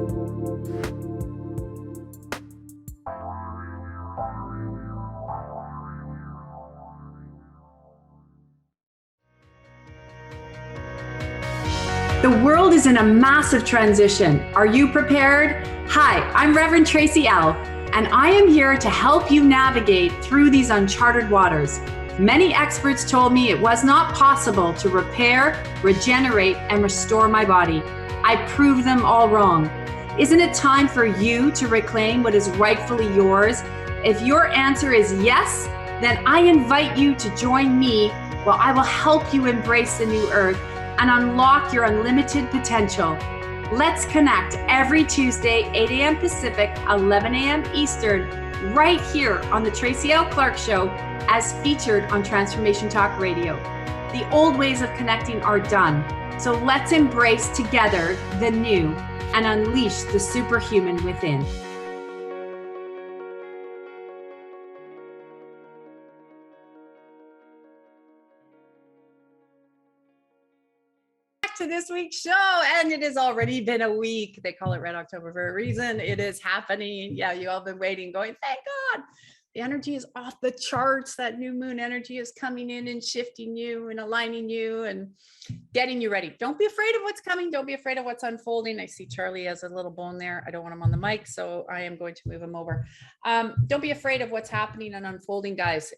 The world is in a massive transition. Are you prepared? Hi, I'm Reverend Tracy L, and I am here to help you navigate through these uncharted waters. Many experts told me it was not possible to repair, regenerate, and restore my body. I proved them all wrong. Isn't it time for you to reclaim what is rightfully yours? If your answer is yes, then I invite you to join me while I will help you embrace the new earth and unlock your unlimited potential. Let's connect every Tuesday, 8 a.m. Pacific, 11 a.m. Eastern, right here on the Tracy L Clark Show, as featured on Transformation Talk Radio. The old ways of connecting are done, so let's embrace together the new and unleash the superhuman within. To this week's show, and it has already been a week. They call it Red October for a reason. It is happening. Yeah, you all been waiting, going, thank God. The energy is off the charts. That new moon energy is coming in and shifting you and aligning you and getting you ready. Don't be afraid of what's coming. Don't be afraid of what's unfolding. I see Charlie has a little bone there. I don't want him on the mic, so I am going to move him over. Don't be afraid of what's happening and unfolding, guys.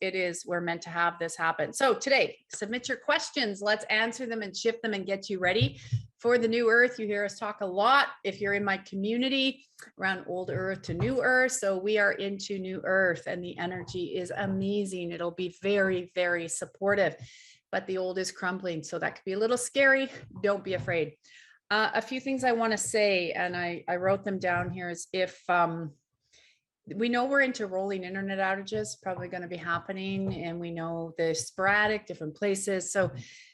We're meant to have this happen. So today, submit your questions. Let's answer them and shift them and get you ready for the new earth. You hear us talk a lot if you're in my community around old earth to new earth. So we are into new earth and the energy is amazing. It'll be very, very supportive, but the old is crumbling. So that could be a little scary. Don't be afraid. A few things I want to say, and I wrote them down here, is if we know we're into rolling internet outages, probably going to be happening, and we know the sporadic different places. So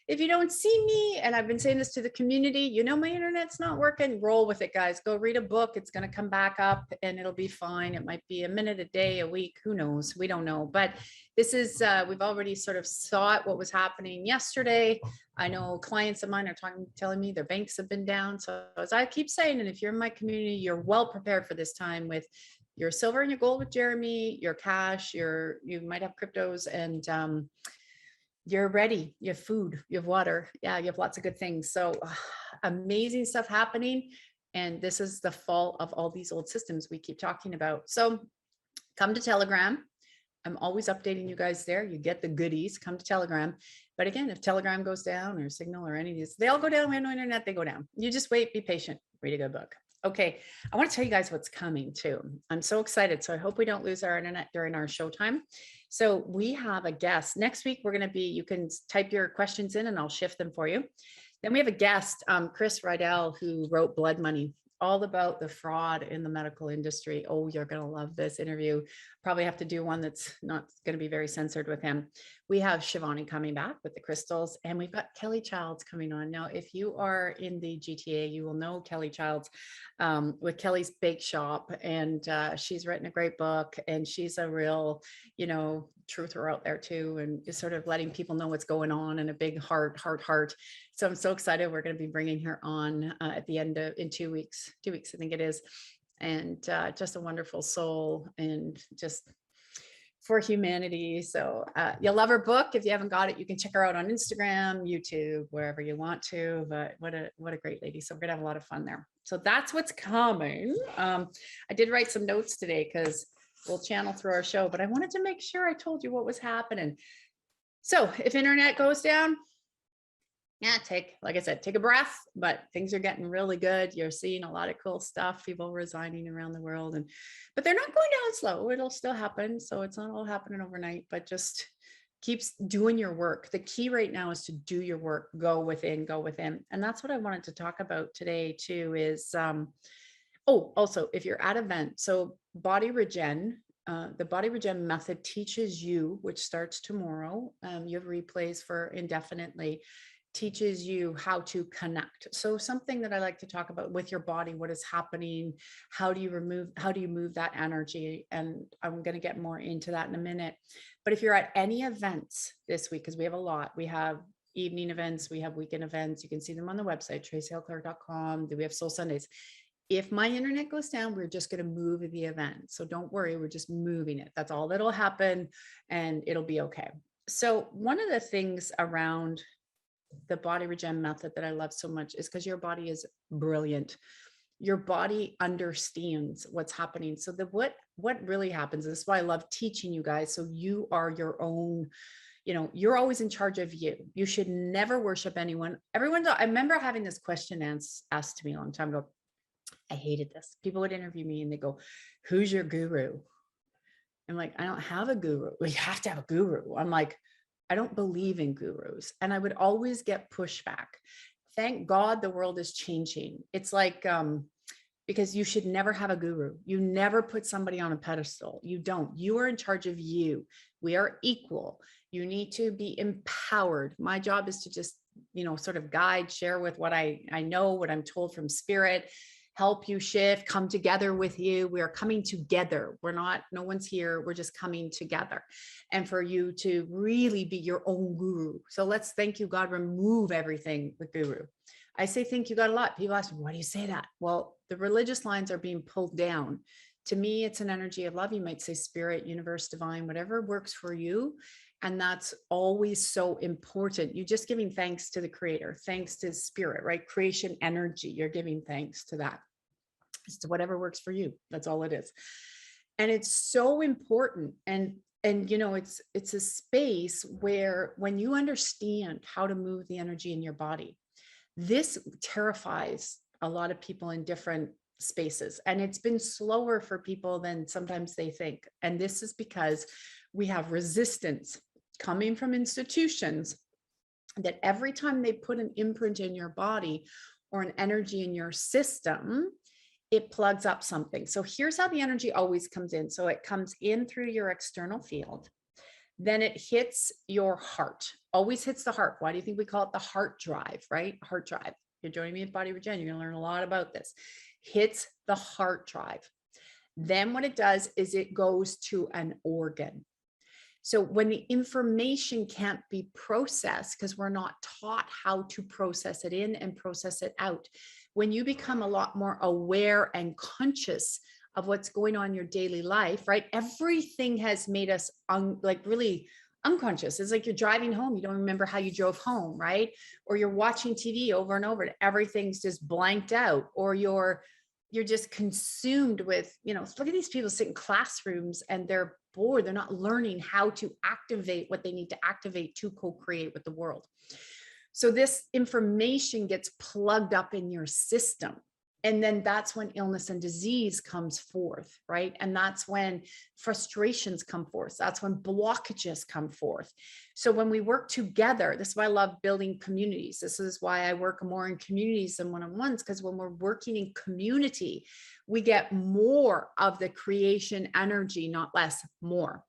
if you don't see me, and I've been saying this to the community, you know my internet's not working, roll with it, guys. Go read a book. It's going to come back up and it'll be fine. It might be a minute, a day, a week, who knows? We don't know. But this is, we've already sort of saw what was happening yesterday. I know clients of mine are telling me their banks have been down. So as I keep saying, and if you're in my community, you're well prepared for this time with your silver and your gold with Jeremy, your cash, you might have cryptos, and you're ready. You have food, you have water. Yeah, you have lots of good things. So amazing stuff happening. And this is the fall of all these old systems we keep talking about. So come to Telegram. I'm always updating you guys there. You get the goodies, come to Telegram. But again, if Telegram goes down or Signal or any of these, they all go down. We have no internet, they go down. You just wait, be patient, read a good book. Okay, I want to tell you guys what's coming too. I'm so excited. So I hope we don't lose our internet during our showtime. So we have a guest. Next week, we're going to be, you can type your questions in and I'll shift them for you. Then we have a guest, Chris Rydell, who wrote Blood Money, all about the fraud in the medical industry. Oh, you're going to love this interview. Probably have to do one that's not going to be very censored with him. We have Shivani coming back with the crystals, and we've got Kelly Childs coming on. Now, if you are in the GTA, you will know Kelly Childs with Kelly's Bake Shop, and she's written a great book, and she's a real, truther out there too, and is sort of letting people know what's going on, and a big heart. So I'm so excited. We're going to be bringing her on at the end of, in 2 weeks, I think it is. And just a wonderful soul and just for humanity. So you'll love her book. If you haven't got it, you can check her out on Instagram, YouTube, wherever you want to, but what a great lady. So we're gonna have a lot of fun there. So that's what's coming. I did write some notes today because we'll channel through our show, but I wanted to make sure I told you what was happening. So if internet goes down, yeah, like I said, take a breath, but things are getting really good. You're seeing a lot of cool stuff, people resigning around the world, but they're not going down slow. It'll still happen. So it's not all happening overnight, but just keeps doing your work. The key right now is to do your work, go within. And that's what I wanted to talk about today too, is, also if you're at an event, so Body Regen, the Body Regen method teaches you, which starts tomorrow. You have replays for indefinitely, teaches you how to connect. So something that I like to talk about with your body, what is happening, how do you move that energy? And I'm going to get more into that in a minute. But if you're at any events this week, because we have a lot, we have evening events, we have weekend events, you can see them on the website, tracylclark.com. We have Soul Sundays. if my internet goes down, we're just going to move the event. So don't worry, we're just moving it. That's all that'll happen and it'll be okay. So one of the things around the body regen method that I love so much is because your body is brilliant. Your body understands what's happening. So what really happens, this is why I love teaching you guys. So you are your own, you're always in charge of you. You should never worship anyone. I remember having this question asked to me a long time ago. I hated this. People would interview me and they go, who's your guru? I'm like, I don't have a guru. We have to have a guru. I'm like, I don't believe in gurus. And I would always get pushback. Thank God the world is changing. It's like, because you should never have a guru. You never put somebody on a pedestal. You don't. You are in charge of you. We are equal. You need to be empowered. My job is to just, sort of guide, share with what I know, what I'm told from spirit, help you shift, come together with you. We are coming together. No one's here. We're just coming together. And for you to really be your own guru. So let's, thank you, God, remove everything with guru. I say, thank you, God, a lot. People ask me, why do you say that? Well, the religious lines are being pulled down. To me, it's an energy of love. You might say spirit, universe, divine, whatever works for you. And that's always so important. You're just giving thanks to the creator, thanks to spirit, right? Creation energy. You're giving thanks to that. It's whatever works for you. That's all it is. And it's so important. And it's a space where when you understand how to move the energy in your body, this terrifies a lot of people in different spaces. And it's been slower for people than sometimes they think. And this is because we have resistance coming from institutions that every time they put an imprint in your body or an energy in your system, it plugs up something. So here's how the energy always comes in. So it comes in through your external field. Then it hits your heart, always hits the heart. Why do you think we call it the heart drive, right? Heart drive. You're joining me at Body Regen. You're going to learn a lot about this. Hits the heart drive. Then what it does is it goes to an organ. So when the information can't be processed, because we're not taught how to process it in and process it out, when you become a lot more aware and conscious of what's going on in your daily life, right? Everything has made us really unconscious. It's like you're driving home. You don't remember how you drove home, right? Or you're watching TV over and over and everything's just blanked out, or you're just consumed with, look at these people sit in classrooms and they're bored. They're not learning how to activate what they need to activate to co-create with the world. So this information gets plugged up in your system. And then that's when illness and disease comes forth, right? And that's when frustrations come forth. That's when blockages come forth. So when we work together, this is why I love building communities. This is why I work more in communities than one-on-ones, because when we're working in community, we get more of the creation energy, not less, more.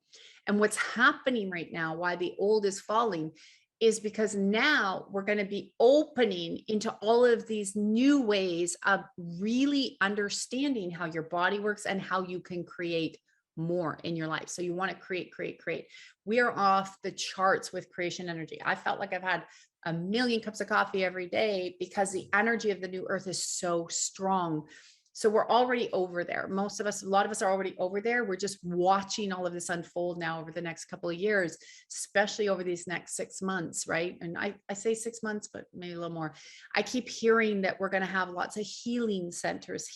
And what's happening right now, why the old is falling, is because now we're going to be opening into all of these new ways of really understanding how your body works and how you can create more in your life. So you want to create. We are off the charts with creation energy. I felt like I've had 1 million cups of coffee every day because the energy of the new earth is so strong. So we're already over there. A lot of us are already over there. We're just watching all of this unfold now over the next couple of years, especially over these next 6 months, right? And I say 6 months, but maybe a little more. I keep hearing that we're going to have lots of healing centers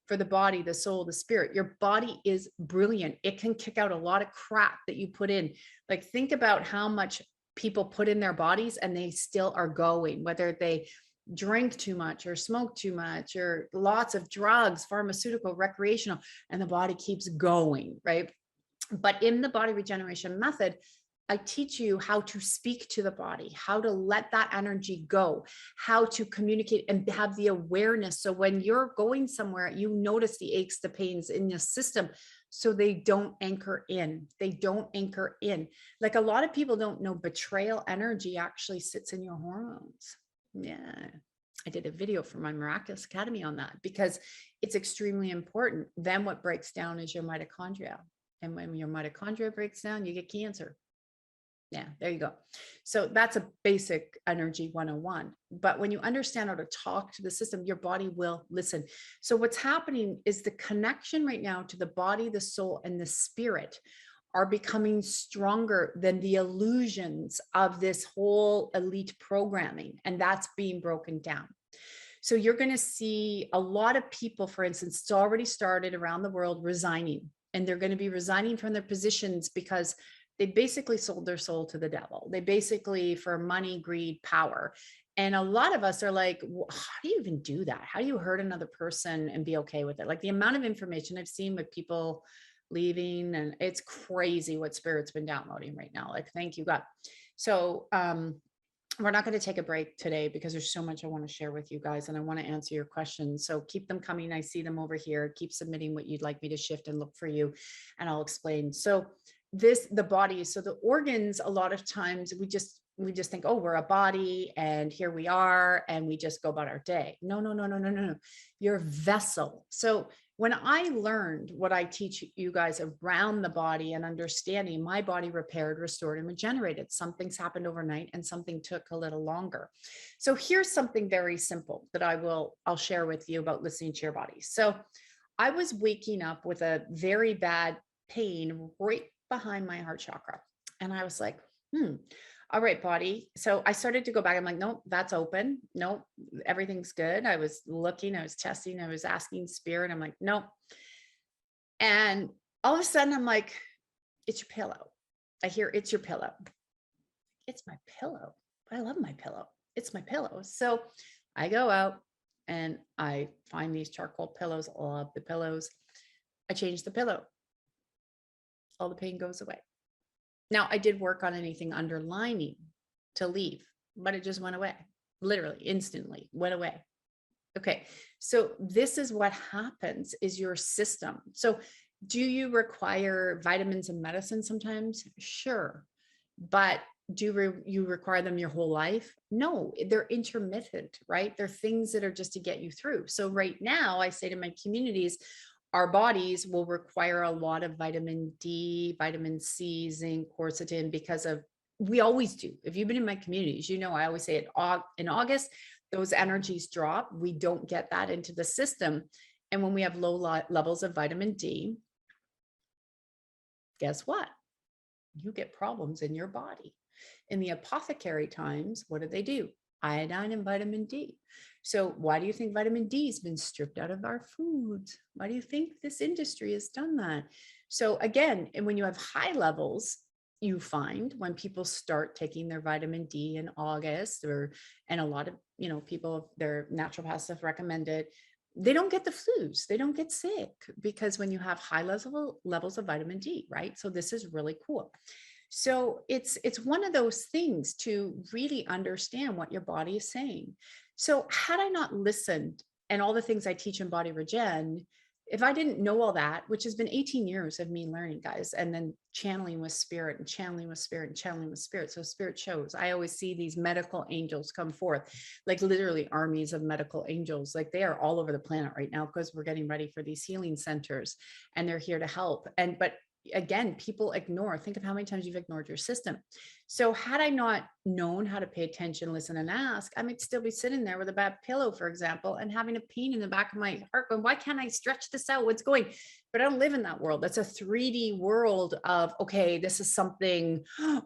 for the body, the soul, the spirit. Your body is brilliant. It can kick out a lot of crap that you put in. Like, think about how much people put in their bodies and they still are going, whether they drink too much or smoke too much or lots of drugs, pharmaceutical, recreational, and the body keeps going, right? But in the body regeneration method, I teach you how to speak to the body, how to let that energy go, how to communicate and have the awareness. So when you're going somewhere, you notice the aches, the pains in your system, so they don't anchor in. Like, a lot of people don't know betrayal energy actually sits in your hormones. Yeah, I did a video for my Miraculous Academy on that because it's extremely important. Then what breaks down is your mitochondria. And when your mitochondria breaks down, you get cancer. Yeah, there you go. So that's a basic energy 101. But when you understand how to talk to the system, your body will listen. So what's happening is the connection right now to the body, the soul, and the spirit are becoming stronger than the illusions of this whole elite programming. And that's being broken down. So you're going to see a lot of people, for instance, it's already started around the world resigning, and they're going to be resigning from their positions because they basically sold their soul to the devil. They basically, for money, greed, power. And a lot of us are like, how do you even do that? How do you hurt another person and be okay with it? Like the amount of information I've seen with people leaving, and it's crazy what spirit's been downloading right now. Like, thank you, God. So, we're not going to take a break today because there's so much I want to share with you guys, and I want to answer your questions. So keep them coming. I see them over here. Keep submitting what you'd like me to shift and look for you, and I'll explain. So the body, so the organs, a lot of times we just think, oh, we're a body and here we are, and we just go about our day. No. You're a vessel. So when I learned what I teach you guys around the body and understanding, my body repaired, restored, and regenerated. Some things happened overnight and something took a little longer. So here's something very simple that I'll share with you about listening to your body. So I was waking up with a very bad pain right behind my heart chakra. And I was like, all right, body. So I started to go back. I'm like, nope, that's open. Nope, everything's good. I was looking, I was testing, I was asking spirit. I'm like, nope. And all of a sudden I'm like, it's your pillow. I hear it's your pillow. It's my pillow. I love my pillow. It's my pillow. So I go out and I find these charcoal pillows. I love the pillows. I change the pillow. All the pain goes away. Now, I did work on anything underlining to leave, but it just went away, literally, instantly went away. Okay, so this is what happens is your system. So do you require vitamins and medicine sometimes? Sure. But do you require them your whole life? No, they're intermittent, right? They're things that are just to get you through. So right now, I say to my communities, our bodies will require a lot of vitamin D, vitamin C, zinc, quercetin, because of, we always do. If you've been in my communities, you know, I always say in August, those energies drop. We don't get that into the system. And when we have low levels of vitamin D, guess what? You get problems in your body. In the apothecary times, what do? Iodine and vitamin D. So why do you think vitamin D has been stripped out of our foods? Why do you think this industry has done that? So again, and when you have high levels, you find when people start taking their vitamin D in August, and a lot of, people, their naturopaths have recommended, they don't get the flus, they don't get sick, because when you have high levels of vitamin D, right? So this is really cool. So it's one of those things to really understand what your body is saying. So had I not listened and all the things I teach in Body Regen, if I didn't know all that, which has been 18 years of me learning, guys, and then channeling with spirit and channeling with spirit and channeling with spirit. So spirit shows, I always see these medical angels come forth, like literally armies of medical angels. Like they are all over the planet right now because we're getting ready for these healing centers and they're here to help. But again, people ignore. Think of how many times you've ignored your system. So had I not known how to pay attention, listen, and ask, I might still be sitting there with a bad pillow, for example, and having a pain in the back of my heart going, why can't I stretch this out? What's going? But I don't live in that world. That's a 3D world of, okay, this is something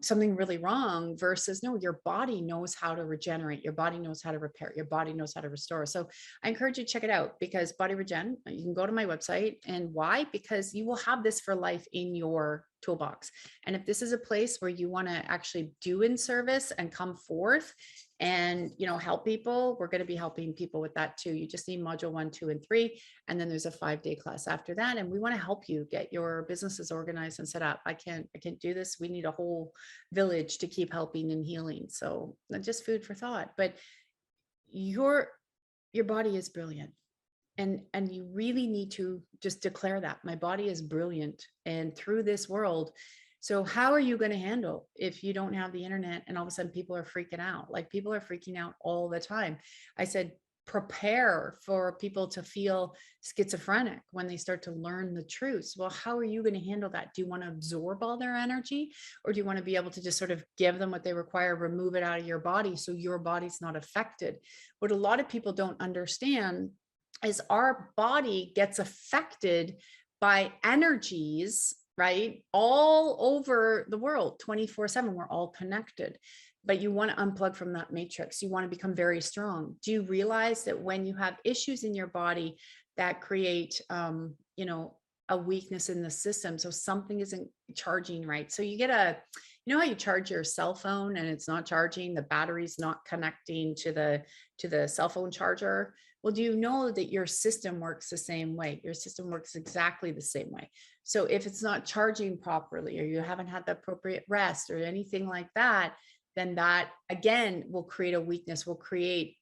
really wrong, versus no, your body knows how to regenerate. Your body knows how to repair. Your body knows how to restore. So I encourage you to check it out, because Body Regen, you can go to my website. And why? Because you will have this for life in your toolbox. And if this is a place where you want to actually do in service and come forth and, help people, we're going to be helping people with that too. You just need module 1, 2, and 3. And then there's a 5-day class after that. And we want to help you get your businesses organized and set up. I can't do this. We need a whole village to keep helping and healing. So just food for thought, but your body is brilliant. And you really need to just declare that my body is brilliant and through this world. So how are you going to handle if you don't have the internet and all of a sudden people are freaking out? Like people are freaking out all the time. I said, prepare for people to feel schizophrenic when they start to learn the truth. Well, how are you going to handle that? Do you want to absorb all their energy, or do you want to be able to just sort of give them what they require, remove it out of your body so your body's not affected? What a lot of people don't understand is our body gets affected by energies, right? All over the world, 24/7, we're all connected. But you want to unplug from that matrix. You want to become very strong. Do you realize that when you have issues in your body that create, a weakness in the system, so something isn't charging right? So you get how you charge your cell phone and it's not charging, the battery's not connecting to the cell phone charger. Well, do you know that your system works the same way? Your system works exactly the same way. So if it's not charging properly, or you haven't had the appropriate rest or anything like that, then that again will create a weakness, will create,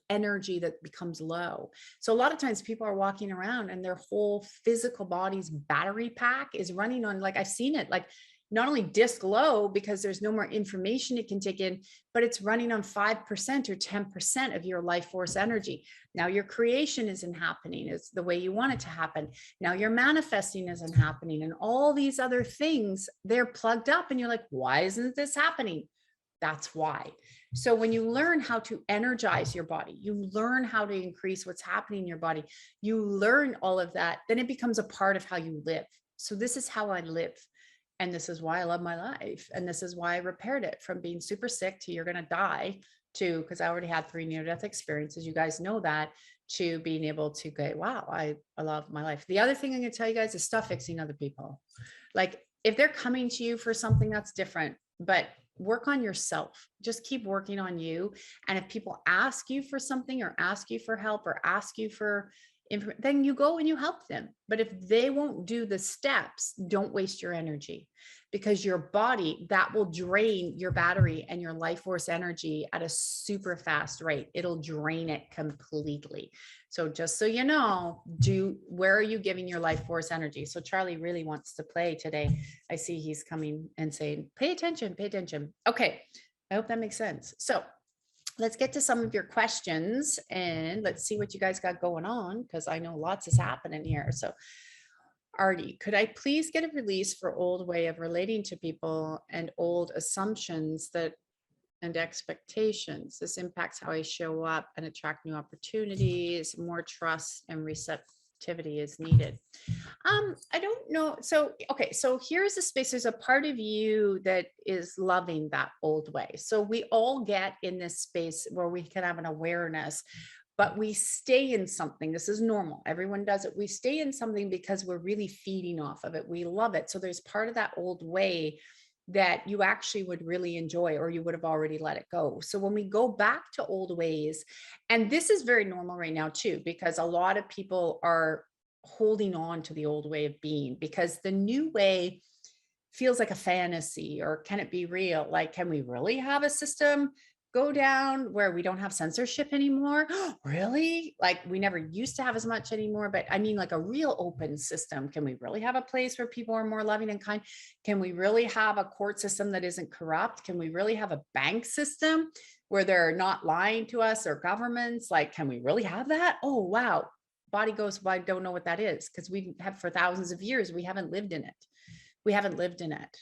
energy that becomes low. So a lot of times people are walking around and their whole physical body's battery pack is running on, like I've seen it, like not only disc low because there's no more information it can take in, but it's running on 5% or 10% of your life force energy. Now your creation isn't happening. It's the way you want it to happen. Now your manifesting isn't happening, and all these other things, they're plugged up and you're like, why isn't this happening? That's why. So when you learn how to energize your body, you learn how to increase what's happening in your body, you learn all of that, then it becomes a part of how you live. So this is how I live. And this is why I love my life. And this is why I repaired it from being super sick to you're going to die to, because I already had 3 near-death experiences. You guys know that, to being able to go, wow, I love my life. The other thing I'm going to tell you guys is stop fixing other people. Like if they're coming to you for something, that's different, but work on yourself. Just keep working on you. And if people ask you for something or ask you for help or ask you for information, then you go and you help them. But if they won't do the steps, don't waste your energy, because your body, that will drain your battery and your life force energy at a super fast rate. It'll drain it completely. So just so you know, where are you giving your life force energy? So Charlie really wants to play today. I see he's coming and saying, pay attention, pay attention. Okay. I hope that makes sense. So let's get to some of your questions and let's see what you guys got going on, because I know lots is happening here. So Artie, could I please get a release for old way of relating to people and old assumptions and expectations? This impacts how I show up and attract new opportunities. More trust and receptivity is needed. I don't know. So, okay. So here's the space. There's a part of you that is loving that old way. So we all get in this space where we can have an awareness, but we stay in something. This is normal. Everyone does it. We stay in something because we're really feeding off of it. We love it. So there's part of that old way that you actually would really enjoy, or you would have already let it go. So when we go back to old ways, and this is very normal right now too, because a lot of people are holding on to the old way of being, because the new way feels like a fantasy, or can it be real? Like, can we really have a system go down where we don't have censorship anymore? Really? Like, we never used to have as much anymore, but I mean, like a real open system. Can we really have a place where people are more loving and kind? Can we really have a court system that isn't corrupt? Can we really have a bank system where they're not lying to us, or governments? Like, can we really have that? Oh, wow. Body goes, well, I don't know what that is, because we have for thousands of years, we haven't lived in it. We haven't lived in it.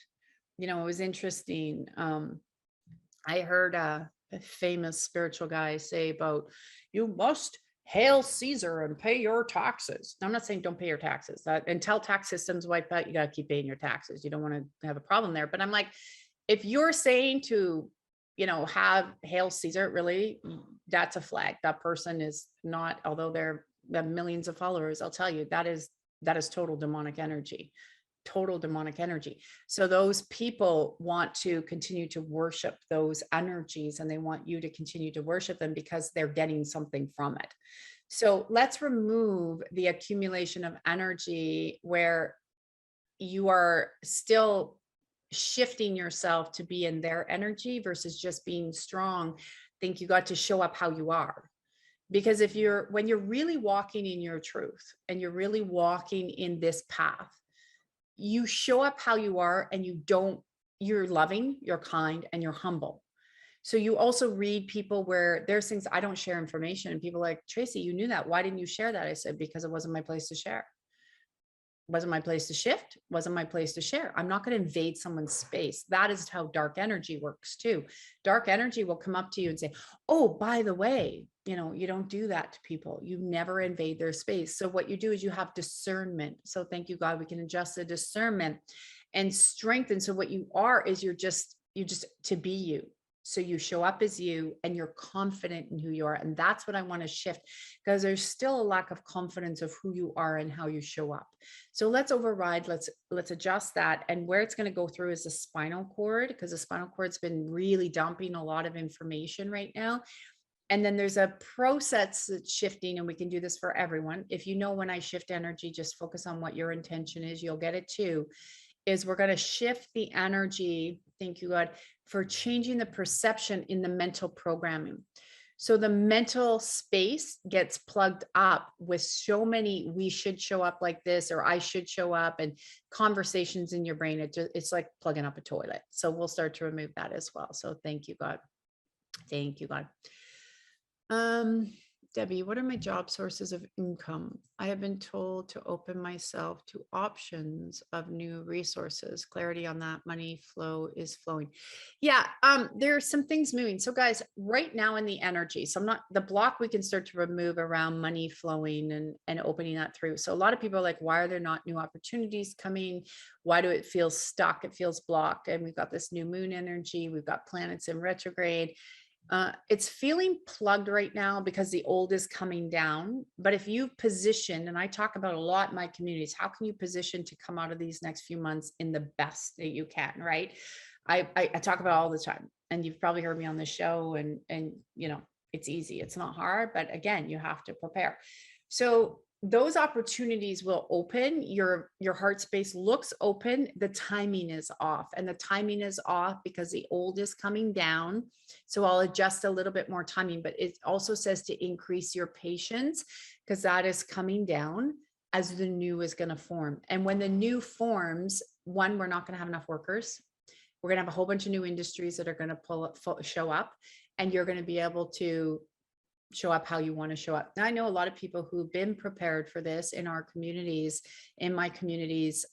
It was interesting. I heard a famous spiritual guy say about, you must hail Caesar and pay your taxes. I'm not saying don't pay your taxes. Until tax systems wipe out, you got to keep paying your taxes. You don't want to have a problem there. But I'm like, if you're saying to, have hail Caesar, really, that's a flag. That person is not, although they have millions of followers, I'll tell you, that is total demonic energy. Total demonic energy. So those people want to continue to worship those energies, and they want you to continue to worship them because they're getting something from it. So let's remove the accumulation of energy where you are still shifting yourself to be in their energy versus just being strong. Think you got to show up how you are. Because when you're really walking in your truth and you're really walking in this path, you show up how you are, and you're loving, you're kind, and you're humble. So you also read people where there's things I don't share information, and people are like, Tracy, you knew that. Why didn't you share that? I said, because it wasn't my place to share. Wasn't my place to shift, wasn't my place to share. I'm not going to invade someone's space. That is how dark energy works too. Dark energy will come up to you and say, oh, by the way, you know, you don't do that to people. You never invade their space. So what you do is you have discernment. So thank you, God, we can adjust the discernment and strengthen. So what you are is you just to be you. So you show up as you and you're confident in who you are. And that's what I want to shift, because there's still a lack of confidence of who you are and how you show up. So let's override, let's adjust that. And where it's going to go through is the spinal cord, because the spinal cord's been really dumping a lot of information right now. And then there's a process that's shifting, and we can do this for everyone. If you know, when I shift energy, just focus on what your intention is, you'll get it too. Is we're going to shift the energy, thank you, God, for changing the perception in the mental programming. So the mental space gets plugged up with so many, we should show up like this, or I should show up, and conversations in your brain. It's like plugging up a toilet. So we'll start to remove that as well. So thank you, God. Thank you, God. Debbie, what are my job sources of income? I have been told to open myself to options of new resources. Clarity on that. Money flow is flowing. Yeah, there are some things moving. So guys, right now in the energy, so I'm not, the block we can start to remove around money flowing and opening that through. So a lot of people are like, why are there not new opportunities coming? Why do it feel stuck? It feels blocked. And we've got this new moon energy. We've got planets in retrograde. It's feeling plugged right now because the old is coming down. But if you position, and I talk about a lot in my communities, how can you position to come out of these next few months in the best that you can, right? I talk about all the time, and you've probably heard me on the show, and you know, it's easy. It's not hard, but again, you have to prepare. So those opportunities will open. Your heart space looks open. The timing is off, and the timing is off because the old is coming down. So I'll adjust a little bit more timing, but it also says to increase your patience, because that is coming down as the new is going to form. And when the new forms, one, we're not going to have enough workers. We're going to have a whole bunch of new industries that are going to show up, and you're going to be able to show up how you want to show up. Now, I know a lot of people who've been prepared for this in our communities, in my communities.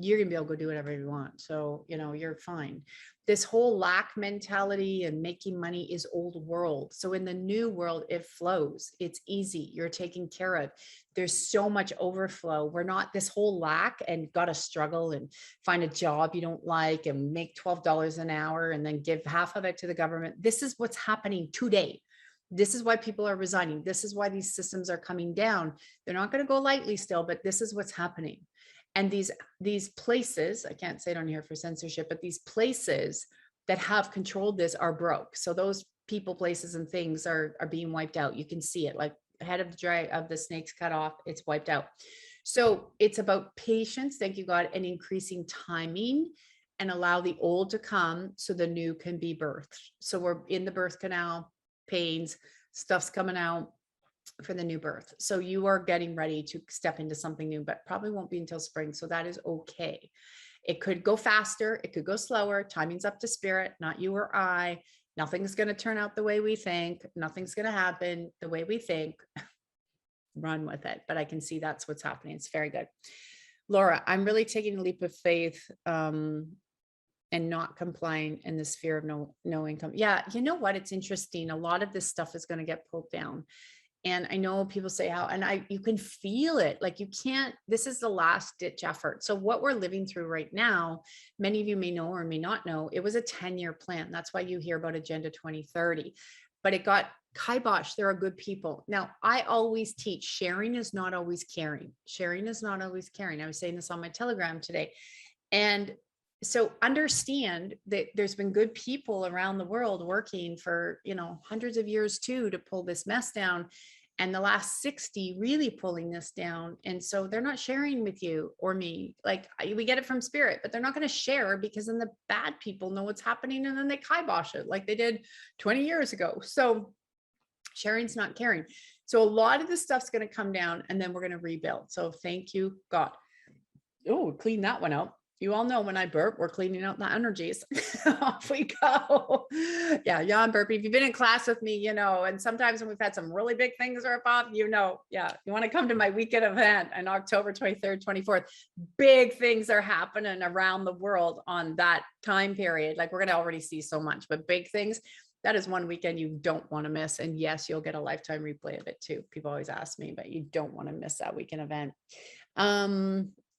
You're gonna be able to go do whatever you want. So, you know, you're fine. This whole lack mentality and making money is old world. So in the new world, it flows. It's easy. You're taken care of. There's so much overflow. We're not this whole lack and got to struggle and find a job you don't like and make $12 an hour and then give half of it to the government. This is what's happening today. This is why people are resigning. This is why these systems are coming down. They're not going to go lightly still, but this is what's happening. And these places, I can't say it on here for censorship, but these places that have controlled this are broke. So those people, places, and things are being wiped out. You can see it, like head of the snakes cut off, it's wiped out. So it's about patience, thank you, God, and increasing timing, and allow the old to come so the new can be birthed. So we're in the birth canal, pains, stuff's coming out for the new birth. So you are getting ready to step into something new, but probably won't be until spring. So that is okay. It could go faster. It could go slower. Timing's up to spirit, not you or I. Nothing's going to turn out the way we think. Nothing's going to happen the way we think. Run with it. But I can see that's what's happening. It's very good. Laura, I'm really taking a leap of faith and not complying in the sphere of no income. Yeah, you know what? It's interesting. A lot of this stuff is going to get pulled down. And I know people say how, and you can feel it. Like you can't, this is the last ditch effort. So what we're living through right now, many of you may know or may not know, it was a 10-year plan. That's why you hear about Agenda 2030, but it got kiboshed. There are good people. Now, I always teach sharing is not always caring. Sharing is not always caring. I was saying this on my Telegram today. And so understand that there's been good people around the world working for, you know, hundreds of years too, to pull this mess down, and the last 60 really pulling this down. And so they're not sharing with you or me. Like we get it from spirit, but they're not going to share, because then the bad people know what's happening and then they kibosh it like they did 20 years ago. So sharing's not caring. So a lot of this stuff's going to come down, and then we're going to rebuild. So thank you, God. Oh, clean that one out. You all know when I burp, we're cleaning out the energies. Off we go. Yeah, yawn burpee. If you've been in class with me, you know, and sometimes when we've had some really big things rip off, you know, yeah, you want to come to my weekend event on October 23rd, 24th. Big things are happening around the world on that time period. Like we're going to already see so much, but big things. That is one weekend you don't want to miss. And yes, you'll get a lifetime replay of it too. People always ask me, but you don't want to miss that weekend event.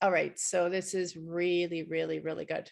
All right, so this is really, really, really good.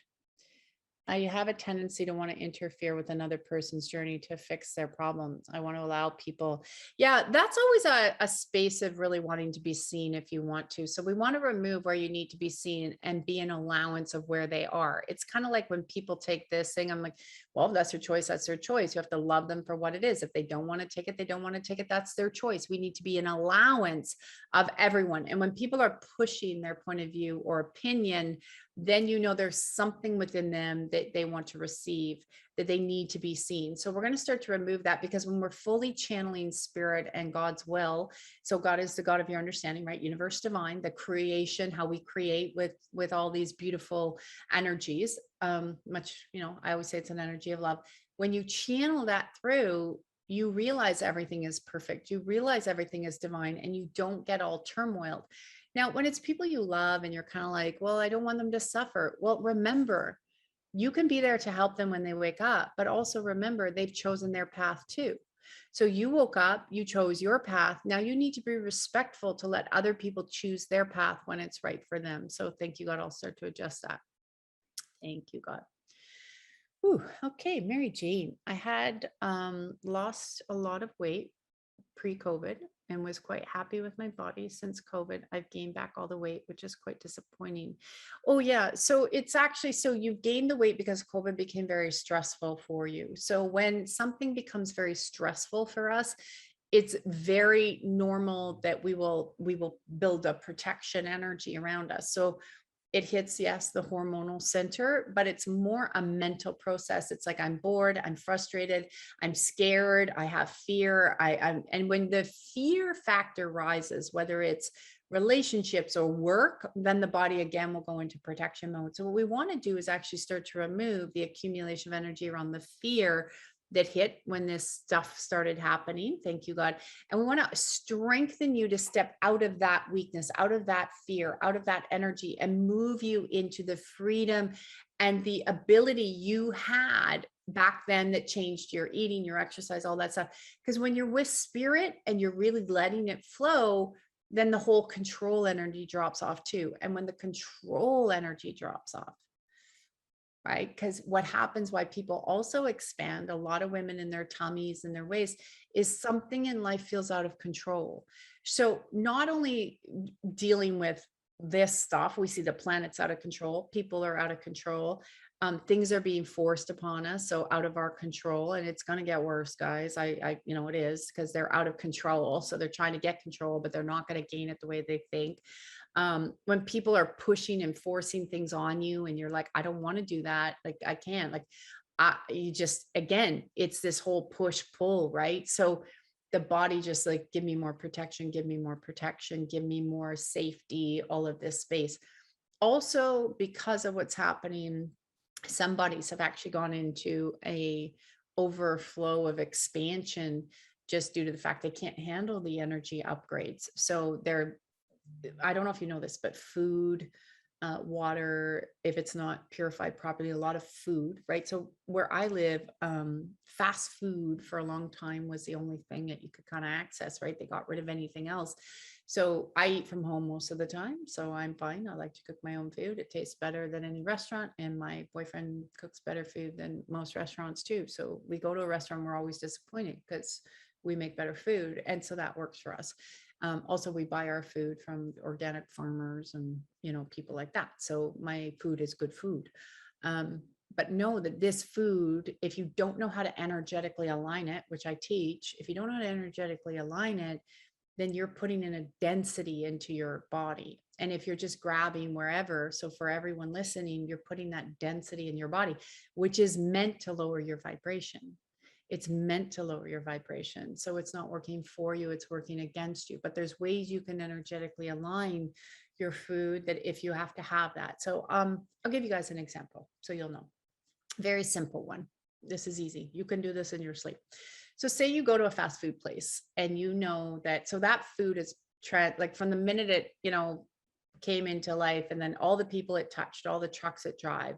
I have a tendency to want to interfere with another person's journey to fix their problems. I want to allow people. Yeah, that's always a space of really wanting to be seen if you want to. So we want to remove where you need to be seen and be an allowance of where they are. It's kind of like when people take this thing, I'm like, well, that's their choice. That's their choice. You have to love them for what it is. If they don't want to take it, they don't want to take it. That's their choice. We need to be an allowance of everyone. And when people are pushing their point of view or opinion, then you know there's something within them that they want to receive, that they need to be seen. So we're going to start to remove that, because when we're fully channeling spirit and God's will, so God is the God of your understanding, right? Universe divine, the creation, how we create with all these beautiful energies. Much, you know, I always say it's an energy of love. When you channel that through, you realize everything is perfect. You realize everything is divine, and you don't get all turmoiled. Now, when it's people you love and you're kind of like, well, I don't want them to suffer. Well, remember, you can be there to help them when they wake up, but also remember they've chosen their path too. So you woke up, you chose your path. Now you need to be respectful to let other people choose their path when it's right for them. So thank you, God. I'll start to adjust that. Thank you, God. Ooh, okay, Mary Jane. I had lost a lot of weight pre-COVID and was quite happy with my body. Since COVID, I've gained back all the weight, which is quite disappointing. Oh yeah, so it's actually, so you gained the weight because COVID became very stressful for you. So when something becomes very stressful for us, it's very normal that we will build a protection energy around us. So it hits, yes, the hormonal center, but it's more a mental process. It's like, I'm bored, I'm frustrated, I'm scared, I have fear. And when the fear factor rises, whether it's relationships or work, then the body again will go into protection mode. So what we want to do is actually start to remove the accumulation of energy around the fear that hit when this stuff started happening. Thank you, God. And we want to strengthen you to step out of that weakness, out of that fear, out of that energy, and move you into the freedom and the ability you had back then that changed your eating, your exercise, all that stuff. Because when you're with spirit and you're really letting it flow, then the whole control energy drops off too. And when the control energy drops off, right? Because what happens, why people also expand, a lot of women in their tummies and their waist, is something in life feels out of control. So not only dealing with this stuff, we see the planet's out of control, people are out of control, things are being forced upon us, so out of our control, and it's going to get worse, guys. I you know, it is, because they're out of control, so they're trying to get control, but they're not going to gain it the way they think. When people are pushing and forcing things on you and you're like, I don't want to do that, like I can't, like you just, again, it's this whole push pull, right? So the body just like, give me more protection, give me more protection, give me more safety, all of this space. Also, because of what's happening, some bodies have actually gone into a overflow of expansion just due to the fact they can't handle the energy upgrades. So they're, I don't know if you know this, but food, water, if it's not purified properly, a lot of food, right? So where I live, fast food for a long time was the only thing that you could kind of access, right? They got rid of anything else. So I eat from home most of the time, so I'm fine. I like to cook my own food. It tastes better than any restaurant, and my boyfriend cooks better food than most restaurants too. So we go to a restaurant, we're always disappointed because we make better food, and so that works for us. Also, we buy our food from organic farmers and, you know, people like that. So my food is good food. But know that this food, if you don't know how to energetically align it, which I teach, if you don't know how to energetically align it, then you're putting in a density into your body. And if you're just grabbing wherever, so for everyone listening, you're putting that density in your body, which is meant to lower your vibration. It's meant to lower your vibration. So it's not working for you, it's working against you. But there's ways you can energetically align your food, that if you have to have that. So I'll give you guys an example so you'll know. Very simple one. This is easy. You can do this in your sleep. So say you go to a fast food place and you know that, so that food is like from the minute it, came into life, and then all the people it touched, all the trucks it drive,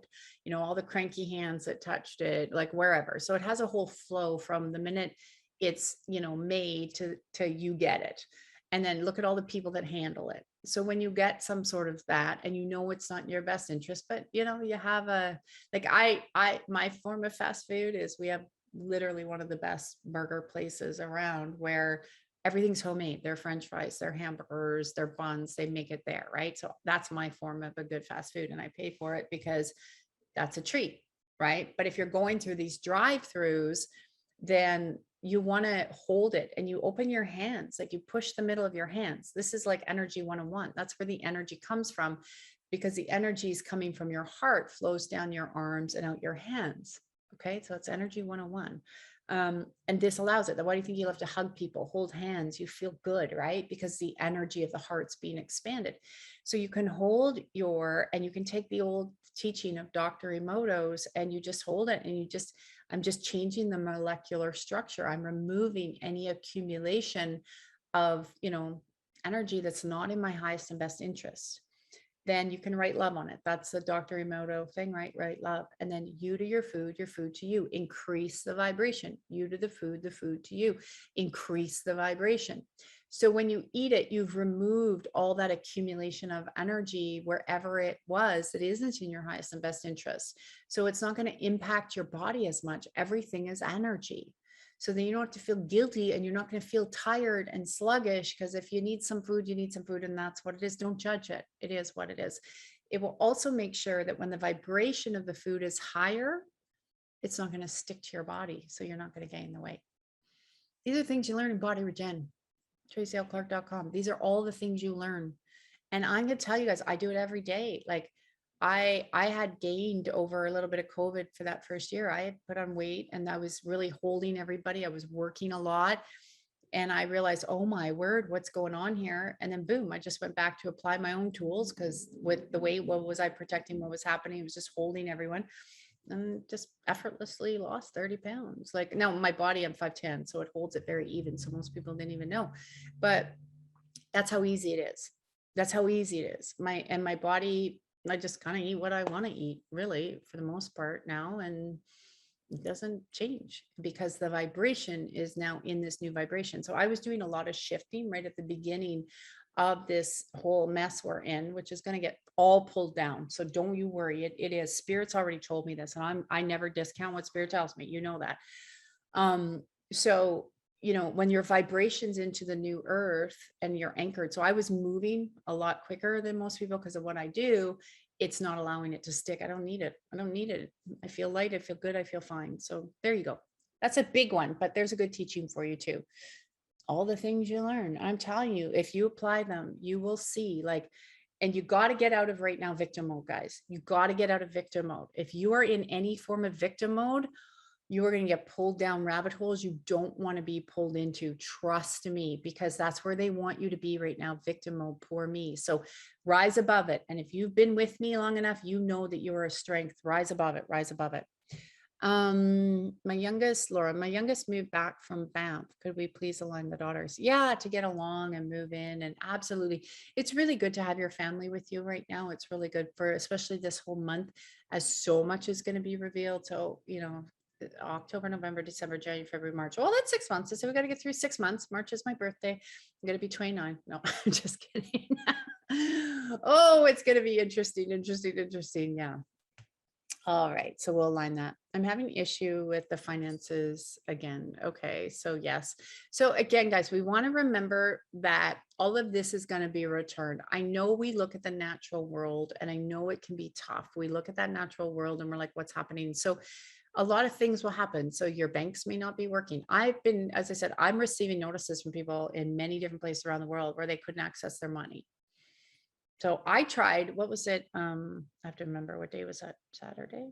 all the cranky hands that touched it, like wherever. So it has a whole flow from the minute it's, made to you get it. And then look at all the people that handle it. So when you get some sort of that, and it's not in your best interest, but you have like my form of fast food is, we have literally one of the best burger places around where everything's homemade. Their French fries, their hamburgers, their buns, they make it there, right? So that's my form of a good fast food, and I pay for it because that's a treat, right? But if you're going through these drive-throughs, then you want to hold it and you open your hands, like you push the middle of your hands. This is like energy 101. That's where the energy comes from, because the energy is coming from your heart, flows down your arms and out your hands. Okay, so it's energy 101. And this allows it. Why do you think you love to hug people, hold hands? You feel good, right? Because the energy of the heart's being expanded. So you can hold and you can take the old teaching of Dr. Emoto's, and you just hold it, and I'm just changing the molecular structure. I'm removing any accumulation of, energy that's not in my highest and best interest. Then you can write love on it. That's the Dr. Emoto thing, right? Write love. And then you to your food to you. Increase the vibration. You to the food to you. Increase the vibration. So when you eat it, you've removed all that accumulation of energy wherever it was that isn't in your highest and best interest. So it's not going to impact your body as much. Everything is energy. So then you don't have to feel guilty, and you're not going to feel tired and sluggish, because if you need some food, you need some food, and that's what it is. Don't judge it. It is what it is. It will also make sure that when the vibration of the food is higher, it's not going to stick to your body. So you're not going to gain the weight. These are things you learn in Body Regen, TracyLClark.com. These are all the things you learn. And I'm going to tell you guys, I do it every day. Like I had gained over a little bit of COVID for that first year. I had put on weight, and I was really holding everybody. I was working a lot, and I realized, oh my word, what's going on here? And then boom, I just went back to apply my own tools, because with the weight, what was I protecting? What was happening? It was just holding everyone, and just effortlessly lost 30 pounds. Like now my body, I'm 5'10", so it holds it very even. So most people didn't even know, but that's how easy it is. That's how easy it is. My body, I just kind of eat what I want to eat, really, for the most part now. And it doesn't change, because the vibration is now in this new vibration. So I was doing a lot of shifting right at the beginning of this whole mess we're in, which is going to get all pulled down. So don't you worry. It is. Spirit's already told me this, and I never discount what Spirit tells me. You know that. So when your vibrations into the new earth and you're anchored. So I was moving a lot quicker than most people because of what I do. It's not allowing it to stick. I don't need it. I feel light. I feel good. I feel fine. So there you go. That's a big one, but there's a good teaching for you too. All the things you learn, I'm telling you, if you apply them, you will see, and you got to get out of right now victim mode, guys. You got to get out of victim mode. If you are in any form of victim mode, you are going to get pulled down rabbit holes you don't want to be pulled into. Trust me, because that's where they want you to be right now. Victim mode, poor me. So rise above it. And if you've been with me long enough, you know that you are a strength. Rise above it. Rise above it. My youngest moved back from Banff. Could we please align the daughters? Yeah, to get along and move in. And absolutely. It's really good to have your family with you right now. It's really good for, especially this whole month, as so much is going to be revealed. So, October, November, December, January, February, March. Well, that's 6 months. So we got to get through 6 months. March is my birthday. I'm going to be 29. No, I'm just kidding. Oh, it's going to be interesting. Yeah. All right. So we'll align that. I'm having issue with the finances again. Okay. So yes. So again, guys, we want to remember that all of this is going to be returned. I know we look at the natural world, and I know it can be tough. We look at that natural world and we're like, what's happening? So a lot of things will happen. So your banks may not be working. As I said, I'm receiving notices from people in many different places around the world where they couldn't access their money. So I tried, what was it? I have to remember, what day was that? Saturday?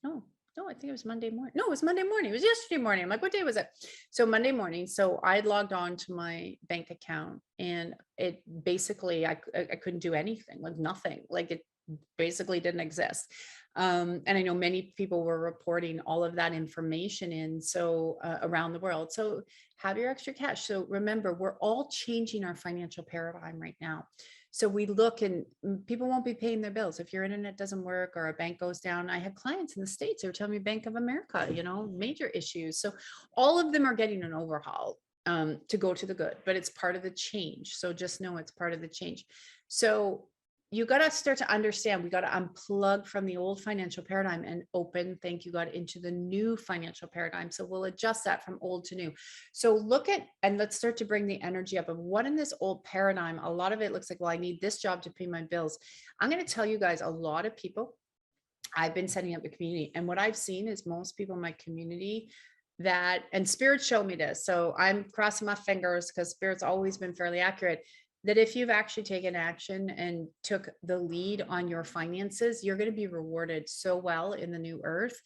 No, No, I think it was Monday morning. No, it was Monday morning. It was yesterday morning. I'm like, what day was it? So Monday morning. So I logged on to my bank account and it basically, I couldn't do anything, like nothing, like it basically didn't exist. And I know many people were reporting all of that information in so around the world. So have your extra cash. So remember, we're all changing our financial paradigm right now. So we look and people won't be paying their bills. If your internet doesn't work or a bank goes down, I have clients in the States who are telling me Bank of America, major issues. So all of them are getting an overhaul to go to the good, but it's part of the change. So just know it's part of the change. So you got to start to understand, we got to unplug from the old financial paradigm and open, thank you God, into the new financial paradigm. So we'll adjust that from old to new. So look at, and let's start to bring the energy up of what in this old paradigm, a lot of it looks like, well, I need this job to pay my bills. I'm going to tell you guys, a lot of people, I've been setting up a community, and what I've seen is most people in my community that, and Spirit showed me this. So I'm crossing my fingers because Spirit's always been fairly accurate, that if you've actually taken action and took the lead on your finances, you're going to be rewarded so well in the new earth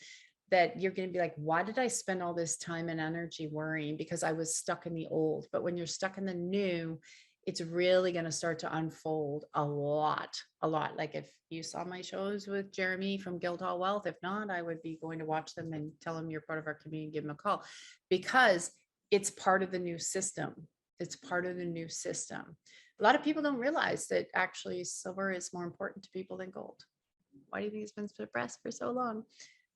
that you're going to be like, why did I spend all this time and energy worrying? Because I was stuck in the old. But when you're stuck in the new, it's really going to start to unfold a lot. Like if you saw my shows with Jeremy from Guildhall Wealth, if not, I would be going to watch them and tell him you're part of our community, give him a call, because it's part of the new system. It's part of the new system. A lot of people don't realize that actually silver is more important to people than gold. Why do you think it's been suppressed for so long?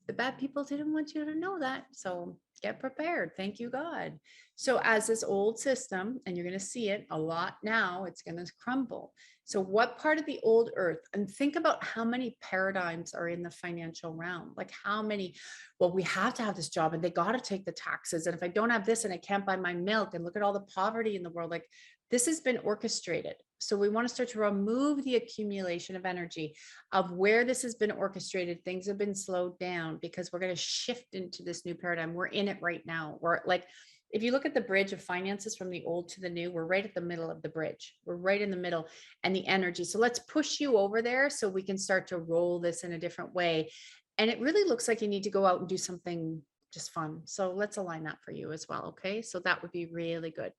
The bad people didn't want you to know that. So get prepared. Thank you, God. So as this old system, and you're going to see it a lot now, it's going to crumble. So what part of the old earth, and think about how many paradigms are in the financial realm, like how many, well, we have to have this job and they got to take the taxes. And if I don't have this and I can't buy my milk, and look at all the poverty in the world, like this has been orchestrated. So we want to start to remove the accumulation of energy of where this has been orchestrated. Things have been slowed down because we're going to shift into this new paradigm. We're in it right now. We're like, if you look at the bridge of finances from the old to the new, we're right at the middle of the bridge. We're right in the middle, and the energy. So let's push you over there so we can start to roll this in a different way. And it really looks like you need to go out and do something just fun. So let's align that for you as well. Okay. So that would be really good.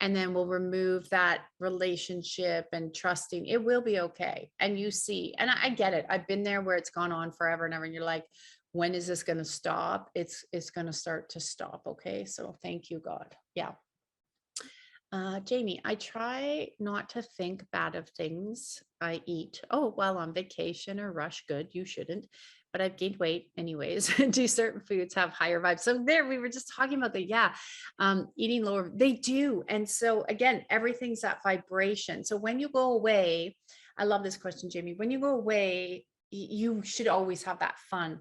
And then we'll remove that relationship and trusting. It will be okay. And you see, and I get it. I've been there where it's gone on forever and ever. And you're like, when is this going to stop? It's going to start to stop. Okay. So thank you, God. Yeah. Jamie, I try not to think bad of things I eat. Oh, while on vacation or rush, good. You shouldn't. But I've gained weight anyways. Do certain foods have higher vibes? So there, we were just talking about eating lower. They do. And so again, everything's that vibration. So when you go away, I love this question, Jamie. When you go away, you should always have that fun.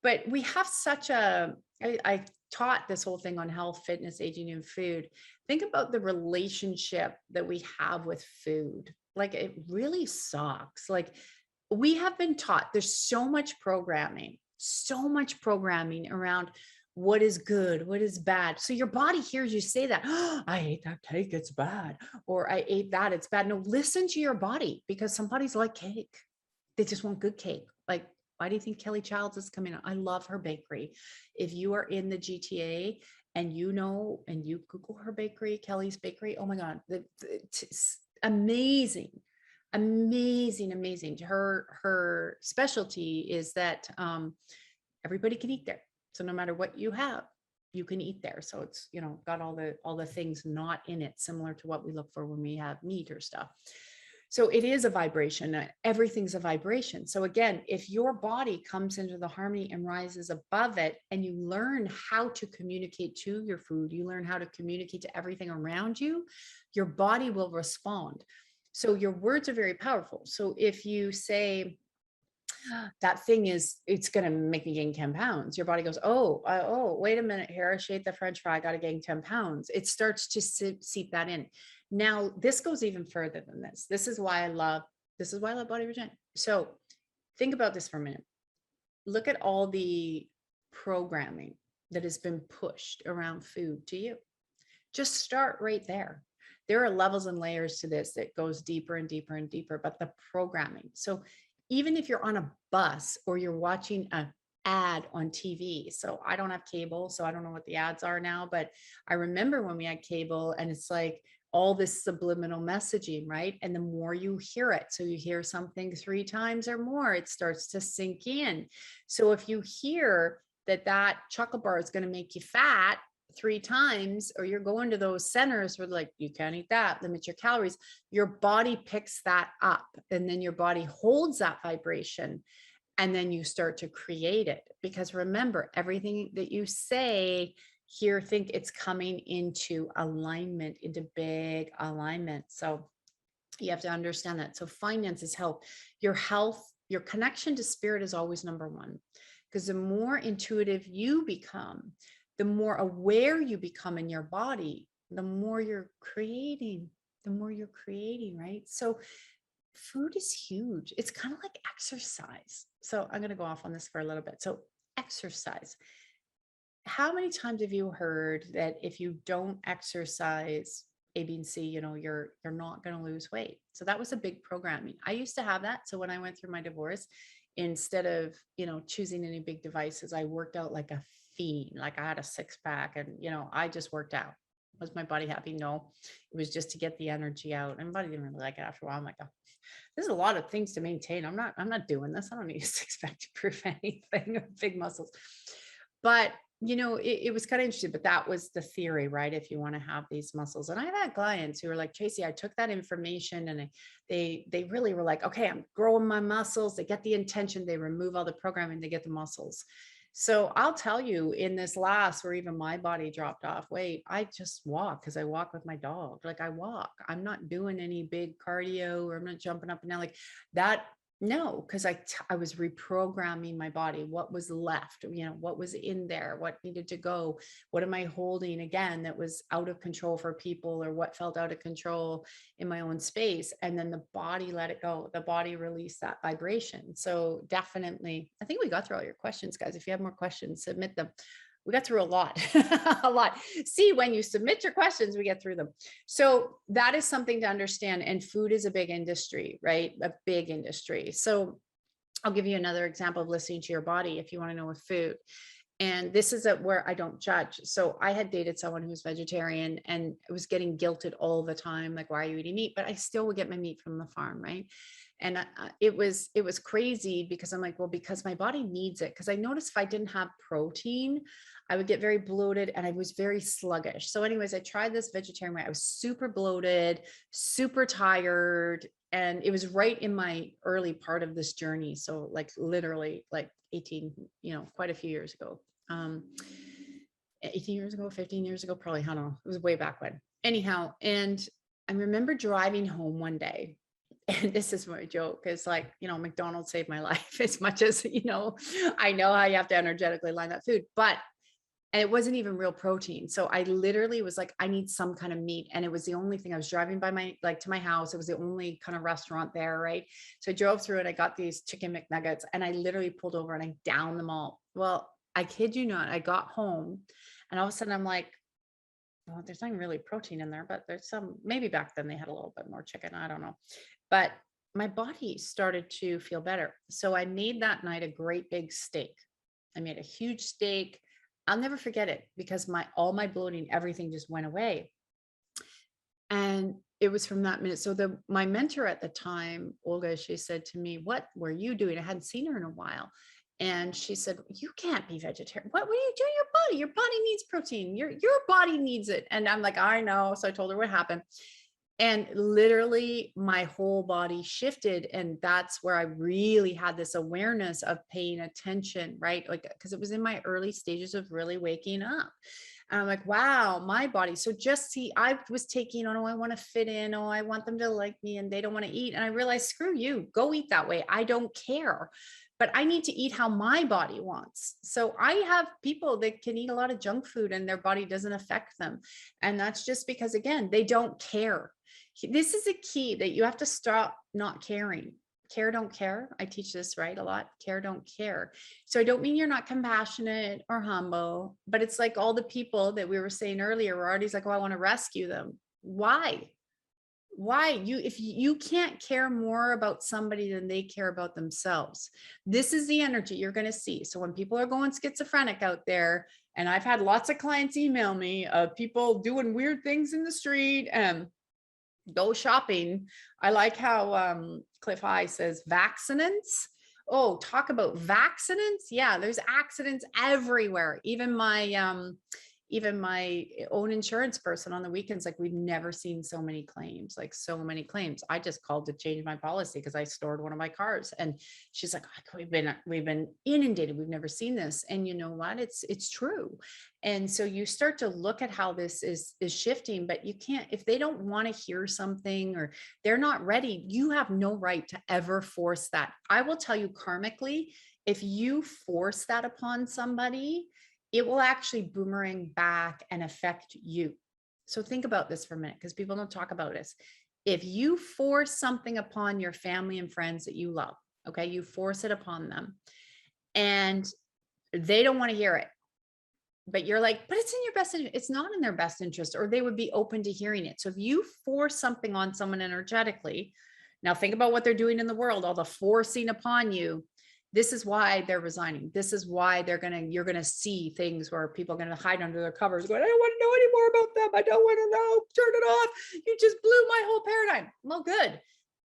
But we have such I taught this whole thing on health, fitness, aging, and food. Think about the relationship that we have with food. Like it really sucks. Like we have been taught there's so much programming around what is good, what is bad. So your body hears you say that, oh, I ate that cake, it's bad. Or I ate that, it's bad. No, listen to your body, because some bodies like cake. They just want good cake. Like, why do you think Kelly Childs is coming out? I love her bakery. If you are in the GTA and you Google her bakery, Kelly's Bakery, oh my God, it's amazing. Her specialty is that everybody can eat there. So no matter what you have, you can eat there. So it's, got all the things not in it, similar to what we look for when we have meat or stuff. So it is a vibration. Everything's a vibration. So again, if your body comes into the harmony and rises above it, and you learn how to communicate to your food, you learn how to communicate to everything around you, your body will respond. So your words are very powerful. So if you say, that thing it's going to make me gain 10 pounds. Your body goes, oh, wait a minute here. I ate the French fry. I got to gain 10 pounds. It starts to seep that in. Now, this goes even further than this. This is why I love Body Regen. So think about this for a minute. Look at all the programming that has been pushed around food to you. Just start right there. There are levels and layers to this that goes deeper and deeper and deeper, but the programming. So even if you're on a bus or you're watching a ad on TV. So I don't have cable, so I don't know what the ads are now, but I remember when we had cable, and it's like all this subliminal messaging, right? And the more you hear it, so you hear something 3 times or more, it starts to sink in. So if you hear that that chocolate bar is going to make you fat 3 times, or you're going to those centers where like, you can't eat that, limit your calories, your body picks that up, and then your body holds that vibration, and then you start to create it. Because remember, everything that you say here, think it's coming into alignment, into big alignment. So you have to understand that. So finances, health, your connection to spirit is always number one. Because the more intuitive you become, the more aware you become in your body, the more you're creating, right? So food is huge. It's kind of like exercise. So I'm going to go off on this for a little bit. So exercise. How many times have you heard that if you don't exercise A, B, and C, you're not going to lose weight? So that was a big programming. I used to have that. So when I went through my divorce, instead of, choosing any big devices, I worked out like a fiend. Like I had a 6-pack, and, I just worked out. Was my body happy? No, it was just to get the energy out. And my body didn't really like it after a while. I'm like, oh, there's a lot of things to maintain. I'm not doing this. I don't need a 6-pack to prove anything of big muscles. But it was kind of interesting, but that was the theory, right? If you want to have these muscles. And I've had clients who were like, Tracy, I took that information, and they really were like, okay, I'm growing my muscles. They get the intention, they remove all the programming, they get the muscles. So I'll tell you, in this last, where even my body dropped off weight, I just walk, because I walk with my dog. Like I walk, I'm not doing any big cardio, or I'm not jumping up and down like that. No, because I was reprogramming my body. What was left, what was in there, what needed to go, what am I holding again that was out of control for people, or what felt out of control in my own space. And then the body let it go. The body released that vibration. So definitely, I think we got through all your questions, guys. If you have more questions, submit them. We got through a lot, a lot. See, when you submit your questions, we get through them. So that is something to understand. And food is a big industry, right? A big industry. So I'll give you another example of listening to your body if you want to know with food. And this is where I don't judge. So I had dated someone who was vegetarian, and it was getting guilted all the time. Like, why are you eating meat? But I still would get my meat from the farm, right? And it was crazy, because I'm like, well, because my body needs it. Because I noticed if I didn't have protein, I would get very bloated, and I was very sluggish. So anyways, I tried this vegetarian way. I was super bloated, super tired. And it was right in my early part of this journey. So like literally like 18, quite a few years ago. 18 years ago, 15 years ago, probably, I don't know. It was way back when. Anyhow, and I remember driving home one day, and this is my joke, is like, McDonald's saved my life, as much as, I know how you have to energetically line that food, and it wasn't even real protein. So I literally was like, I need some kind of meat. And it was the only thing. I was driving by to my house. It was the only kind of restaurant there. Right. So I drove through, and I got these chicken McNuggets, and I literally pulled over and I downed them all. Well, I kid you not, I got home, and all of a sudden I'm like, well, there's not really protein in there, but there's some. Maybe back then they had a little bit more chicken. I don't know. But my body started to feel better. So I made that night a great big steak. I made a huge steak. I'll never forget it, because all my bloating, everything just went away. And it was from that minute. So my mentor at the time, Olga, she said to me, what were you doing? I hadn't seen her in a while. And she said, you can't be vegetarian. What are you doing? Your body needs protein. Your body needs it. And I'm like, I know. So I told her what happened. And literally my whole body shifted. And that's where I really had this awareness of paying attention, right? Like, because it was in my early stages of really waking up. And I'm like, wow, my body. So just see, I was taking, oh, I want to fit in. Oh, I want them to like me, and they don't want to eat. And I realized, screw you, go eat that way. I don't care. But I need to eat how my body wants. So I have people that can eat a lot of junk food and their body doesn't affect them. And that's just because, again, they don't care. This is a key that you have to stop not caring. Care, don't care. I teach this, right, a lot. Care, don't care. So I don't mean you're not compassionate or humble, but it's like all the people that we were saying earlier were already like, oh, I want to rescue them. Why? Why? If you can't care more about somebody than they care about themselves, this is the energy you're going to see. So when people are going schizophrenic out there, and I've had lots of clients email me of people doing weird things in the street and go shopping. I like how Cliff High says Vaccinence. Oh, talk about Vaccinence. Yeah, there's accidents everywhere. Even my own insurance person on the weekends, like, we've never seen so many claims, like so many claims. I just called to change my policy because I stored one of my cars, and she's like, oh, we've been inundated. We've never seen this. And you know what? It's true. And so you start to look at how this is shifting, but you can't, if they don't want to hear something or they're not ready, you have no right to ever force that. I will tell you karmically, if you force that upon somebody, it will actually boomerang back and affect you. So think about this for a minute, because people don't talk about this. If you force something upon your family and friends that you love, okay, you force it upon them and they don't want to hear it, but you're like, but it's in your best interest. It's not in their best interest, or they would be open to hearing it. So if you force something on someone energetically, now think about what they're doing in the world, all the forcing upon you. This is why they're resigning. This is why you're gonna see things where people are gonna hide under their covers going, I don't want to know any more about them. I don't want to know. Turn it off. You just blew my whole paradigm. Well, good.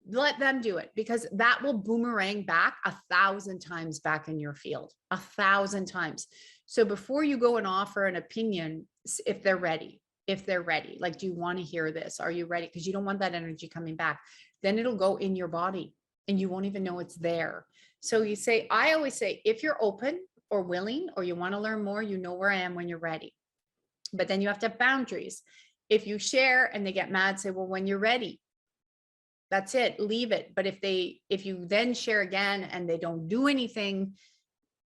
Let them do it, because that will boomerang back 1,000 times back in your field, 1,000 times. So before you go and offer an opinion, if they're ready, like, do you want to hear this? Are you ready? Because you don't want that energy coming back. Then it'll go in your body and you won't even know it's there. So you say, I always say, if you're open or willing, or you want to learn more, you know where I am when you're ready. But then you have to have boundaries. If you share and they get mad, say, well, when you're ready, that's it, leave it. But if you then share again and they don't do anything,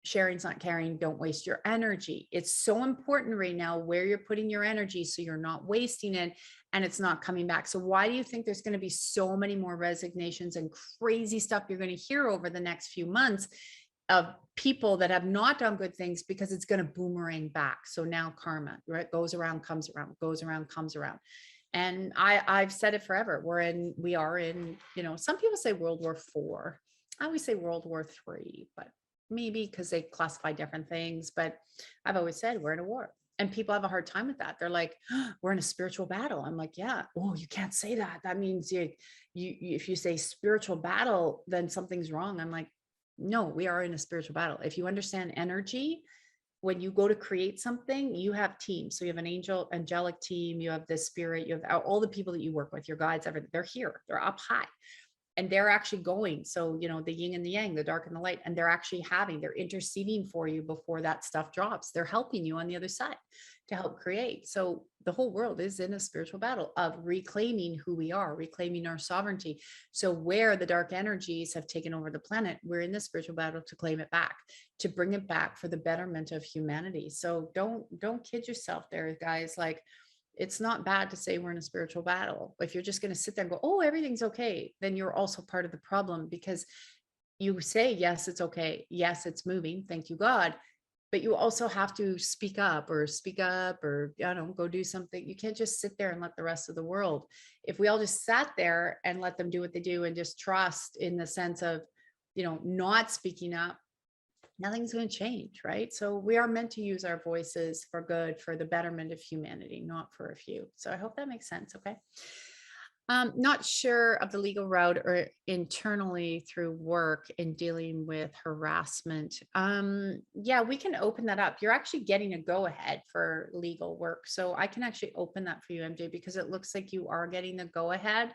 sharing's not caring. Don't waste your energy. It's so important right now where you're putting your energy, so you're not wasting it and it's not coming back. So why do you think there's going to be so many more resignations and crazy stuff you're going to hear over the next few months of people that have not done good things? Because it's going to boomerang back. So now karma, right, goes around, comes around, goes around, comes around. And I've said it forever. We are in, some people say World War IV. I always say World War III, but maybe because they classify different things. But I've always said we're in a war. And people have a hard time with that. They're like, oh, we're in a spiritual battle. I'm like, yeah. Oh, you can't say that. That means if you say spiritual battle, then something's wrong. I'm like, no, we are in a spiritual battle. If you understand energy, when you go to create something, you have teams. So you have an angelic team, you have the spirit, you have all the people that you work with, your guides, everything. They're here, they're up high. And they're actually going. So, the yin and the yang, the dark and the light, and they're interceding for you before that stuff drops. They're helping you on the other side to help create. So the whole world is in a spiritual battle of reclaiming who we are, reclaiming our sovereignty. So where the dark energies have taken over the planet, we're in the spiritual battle to claim it back, to bring it back for the betterment of humanity. So don't kid yourself there, guys. Like, it's not bad to say we're in a spiritual battle. If you're just going to sit there and go, oh, everything's okay, then you're also part of the problem, because you say, yes, it's okay. Yes, it's moving. Thank you, God. But you also have to speak up or go do something. You can't just sit there and let the rest of the world. If we all just sat there and let them do what they do and just trust in the sense of, not speaking up, nothing's going to change, right? So we are meant to use our voices for good, for the betterment of humanity, not for a few. So I hope that makes sense. Okay. Not sure of the legal route or internally through work in dealing with harassment. Yeah, we can open that up. You're actually getting a go ahead for legal work. So I can actually open that for you, MJ, because it looks like you are getting the go ahead.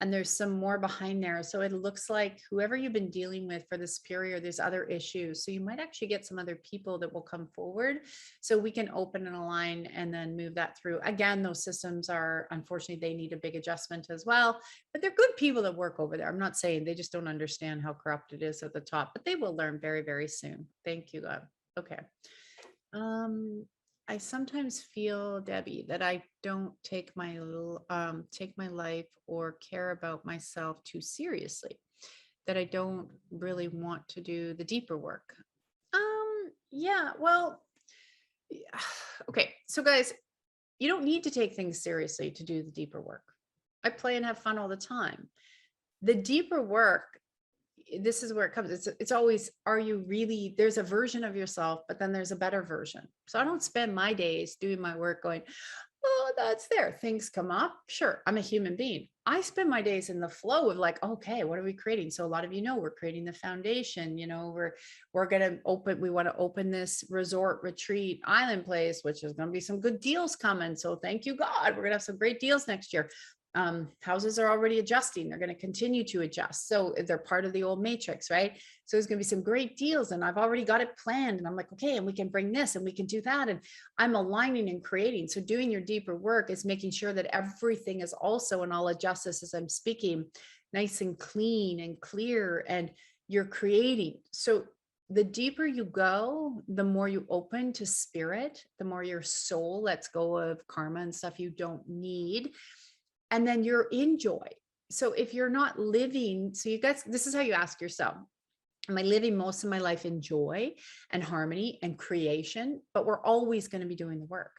And there's some more behind there. So it looks like whoever you've been dealing with for this period, there's other issues. So you might actually get some other people that will come forward. So we can open and align and then move that through. Again, those systems are, unfortunately, they need a big adjustment as well. But they're good people that work over there. I'm not saying they just don't understand how corrupt it is at the top, but they will learn very, very soon. Thank you, God. Okay. I sometimes feel, Debbie, that I don't take my life or care about myself too seriously, that I don't really want to do the deeper work. Yeah, well, okay. So guys, you don't need to take things seriously to do the deeper work. I play and have fun all the time. The deeper work, this is where it comes. It's always, are you really, there's a version of yourself, but then there's a better version. So I don't spend my days doing my work going, oh, that's there. Things come up. Sure. I'm a human being. I spend my days in the flow of like, okay, what are we creating? So a lot of you know, we're creating the foundation, you know, we're going to open, we want to open this resort retreat island place, which is going to be some good deals coming. So thank you, God. We're going to have some great deals next year. Houses are already adjusting. They're going to continue to adjust. So they're part of the old matrix, right? So there's going to be some great deals and I've already got it planned. And I'm like, okay, and we can bring this and we can do that. And I'm aligning and creating. So doing your deeper work is making sure that everything is also, and I'll adjust this as I'm speaking, nice and clean and clear, and you're creating. So the deeper you go, the more you open to spirit, the more your soul lets go of karma and stuff you don't need. And then you're in joy. So if you're not living, so you guys, this is how you ask yourself, am I living most of my life in joy and harmony and creation? But we're always going to be doing the work.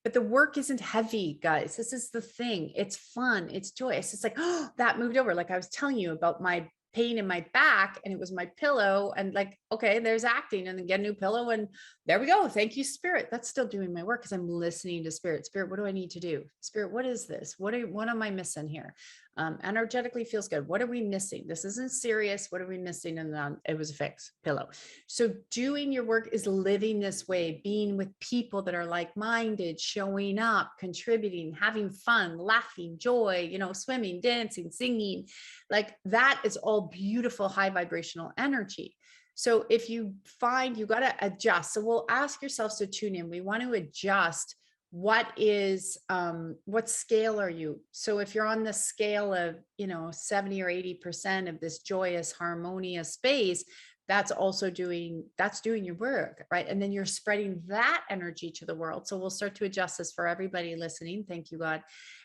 But the work isn't heavy, guys. This is the thing. It's fun. It's joyous. It's like, oh, that moved over. Like I was telling you about my pain in my back and it was my pillow, and like, okay, there's acting, and then get a new pillow and there we go. Thank you, spirit. That's still doing my work because I'm listening to spirit. Spirit, what do I need to do? Spirit, what is this? What am I missing here? Energetically feels good. What are we missing? This isn't serious. What are we missing? And then it was a fixed pillow. So doing your work is living this way, being with people that are like-minded, showing up, contributing, having fun, laughing, joy, you know, swimming, dancing, singing. Like that is all beautiful, high vibrational energy. So if you find you got to adjust, so we'll ask yourselves to tune in. We want to adjust. What scale are you? So if you're on the scale of, you know, 70 or 80% of this joyous, harmonious space, that's doing your work, right? And then you're spreading that energy to the world. So we'll start to adjust this for everybody listening. Thank you, God.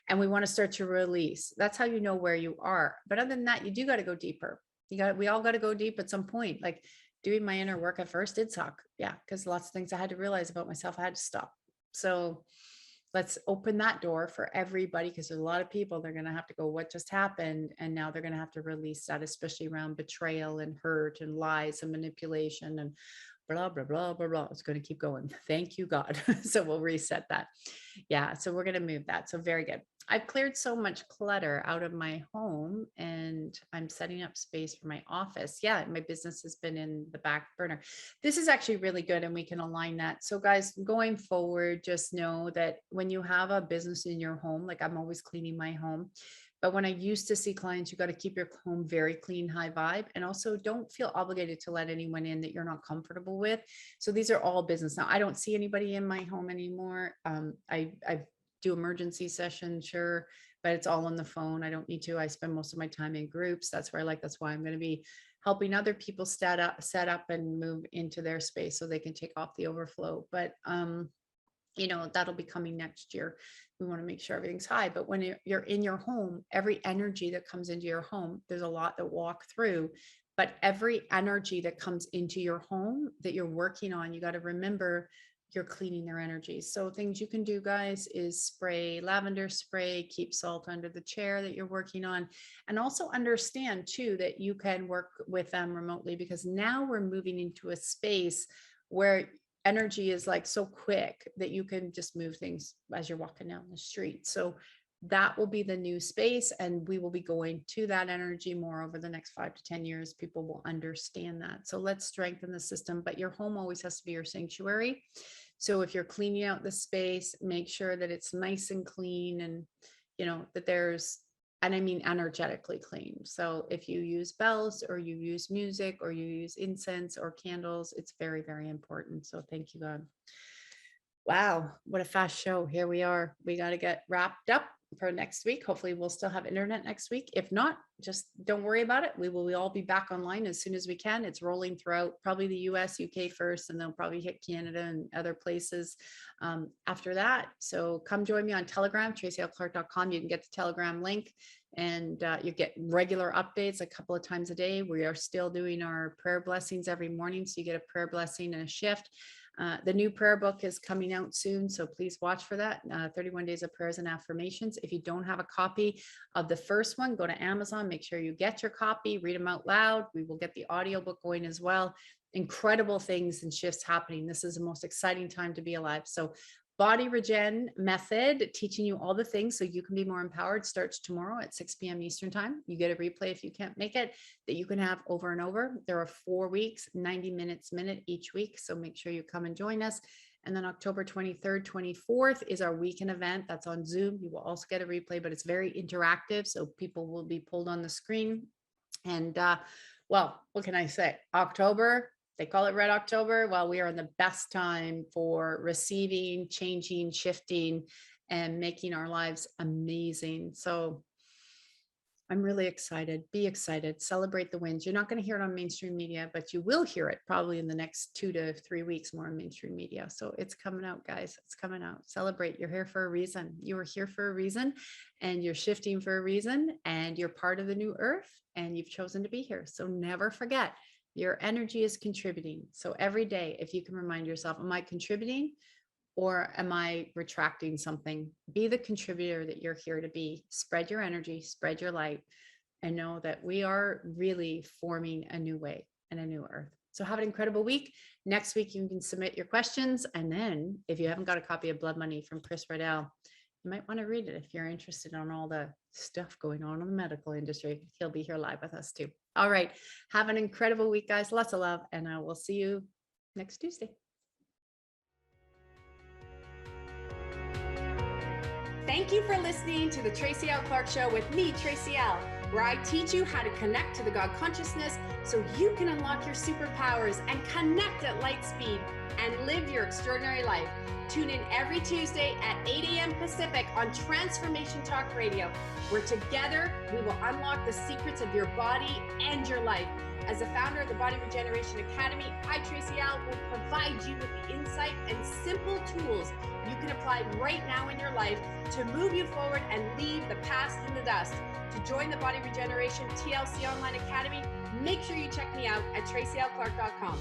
And we want to start to release. That's how you know where you are. But other than that, you do got to go deeper. We all got to go deep at some point. Like doing my inner work at first did suck. Yeah. Because lots of things I had to realize about myself, I had to stop. So let's open that door for everybody, because there's a lot of people, they're going to have to go, what just happened? And now they're going to have to release that, especially around betrayal and hurt and lies and manipulation and blah, blah, blah, blah, blah. It's going to keep going. Thank you, God. So we'll reset that. Yeah. So we're going to move that. So very good. I've cleared so much clutter out of my home and I'm setting up space for my office. Yeah. My business has been in the back burner. This is actually really good. And we can align that. So guys, going forward, just know that when you have a business in your home, like I'm always cleaning my home. But when I used to see clients, you got to keep your home very clean, high vibe. And also don't feel obligated to let anyone in that you're not comfortable with. So these are all business. Now, I don't see anybody in my home anymore. I do emergency sessions, sure, but it's all on the phone. I don't need to. I spend most of my time in groups. That's where that's why I'm going to be helping other people set up and move into their space so they can take off the overflow. But you know, that'll be coming next year. We want to make sure everything's high. But when you're in your home, every energy that comes into your home, there's a lot that walk through, but every energy that comes into your home that you're working on, you got to remember you're cleaning their energy. So things you can do, guys, is spray lavender spray, keep salt under the chair that you're working on. And also understand too, that you can work with them remotely, because now we're moving into a space where energy is like so quick that you can just move things as you're walking down the street. So that will be the new space. And we will be going to that energy more over the next 5 to 10 years. People will understand that. So let's strengthen the system, but your home always has to be your sanctuary. So if you're cleaning out the space, make sure that it's nice and clean, and you know, that and I mean energetically clean. So if you use bells or you use music or you use incense or candles, it's very, very important. So thank you, God. Wow, what a fast show. Here we are. We got to get wrapped up for next week. Hopefully we'll still have internet next week. If not, just don't worry about it. We will all be back online as soon as we can. It's rolling throughout probably the US, UK first, and they'll probably hit Canada and other places after that. So come join me on Telegram, tracylclark.com. You can get the Telegram link, and you get regular updates a couple of times a day. We are still doing our prayer blessings every morning. So you get a prayer blessing and a shift. The new prayer book is coming out soon, so please watch for that. 31 Days of Prayers and Affirmations. If you don't have a copy of the first one, go to Amazon, make sure you get your copy, read them out loud. We will get the audiobook going as well. Incredible things and shifts happening. This is the most exciting time to be alive. So Body Regen method, teaching you all the things so you can be more empowered, starts tomorrow at 6 p.m. Eastern time. You get a replay if you can't make it, that you can have over and over. There are 4 weeks, 90 minutes each week. So make sure you come and join us. And then October 23rd, 24th is our weekend event. That's on Zoom. You will also get a replay, but it's very interactive. So people will be pulled on the screen. And well, what can I say? October, they call it Red October. Well, we are in the best time for receiving, changing, shifting, and making our lives amazing. So I'm really excited. Be excited. Celebrate the wins. You're not going to hear it on mainstream media, but you will hear it probably in the next 2 to 3 weeks more on mainstream media. So it's coming out, guys. It's coming out. Celebrate. You're here for a reason. You were here for a reason, and you're shifting for a reason, and you're part of the new earth, and you've chosen to be here. So never forget, your energy is contributing. So every day, if you can remind yourself, am I contributing or am I retracting something? Be the contributor that you're here to be. Spread your energy, spread your light, and know that we are really forming a new way and a new earth. So have an incredible week. Next week, you can submit your questions. And then if you haven't got a copy of Blood Money from Chris Riddell, you might want to read it if you're interested in all the stuff going on in the medical industry. He'll be here live with us too. All right. Have an incredible week, guys. Lots of love. And I will see you next Tuesday. Thank you for listening to the Tracy L Clark Show with me, Tracy L, where I teach you how to connect to the God consciousness so you can unlock your superpowers and connect at light speed and live your extraordinary life. Tune in every Tuesday at 8 a.m. Pacific on Transformation Talk Radio, where together we will unlock the secrets of your body and your life. As the founder of the Body Regeneration Academy, I, Tracy L, will provide you with the insight and simple tools you can apply right now in your life to move you forward and leave the past in the dust. To join the Body Regeneration TLC Online Academy, make sure you check me out at tracylclark.com.